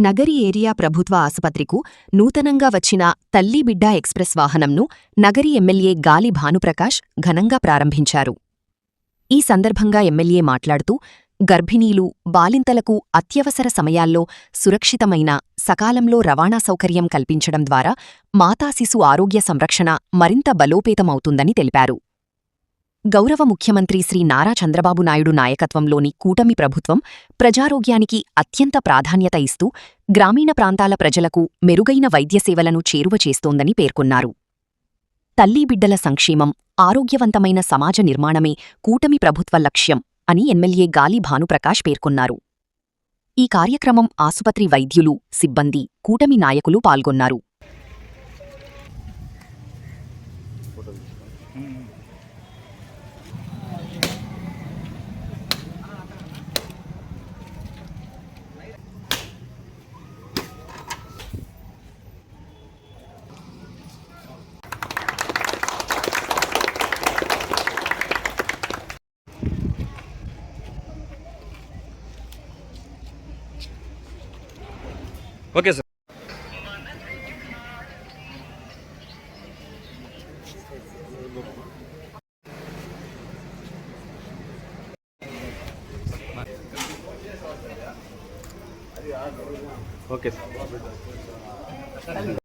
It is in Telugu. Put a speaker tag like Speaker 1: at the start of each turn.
Speaker 1: నగరి ఏరియా ప్రభుత్వ ఆసుపత్రికు నూతనంగా వచ్చిన తల్లిబిడ్డ ఎక్స్ప్రెస్ వాహనంను నగరి ఎమ్మెల్యే గాలి భానుప్రకాష్ ఘనంగా ప్రారంభించారు. ఈ సందర్భంగా ఎమ్మెల్యే మాట్లాడుతూ, గర్భిణీలు, బాలింతలకు అత్యవసర సమయాల్లో సురక్షితమైన, సకాలంలో రవాణా సౌకర్యం కల్పించడం ద్వారా మాతాశిశు ఆరోగ్య సంరక్షణ మరింత బలోపేతమవుతుందని తెలిపారు. గౌరవ ముఖ్యమంత్రి శ్రీ నారా చంద్రబాబు నాయుడు నాయకత్వంలోని కూటమి ప్రభుత్వం ప్రజారోగ్యానికి అత్యంత ప్రాధాన్యత ఇస్తూ గ్రామీణ ప్రాంతాల ప్రజలకు మెరుగైన వైద్య సేవలను చేరువ చేస్తోందని పేర్కొన్నారు. తల్లీబిడ్డల సంక్షేమం, ఆరోగ్యవంతమైన సమాజ నిర్మాణమే కూటమి ప్రభుత్వ లక్ష్యం అని ఎమ్మెల్యే గాలి భానుప్రకాష్ పేర్కొన్నారు. ఈ కార్యక్రమం ఆసుపత్రి వైద్యులు, సిబ్బంది, కూటమి నాయకులు పాల్గొన్నారు.
Speaker 2: Okay sir. Okay sir.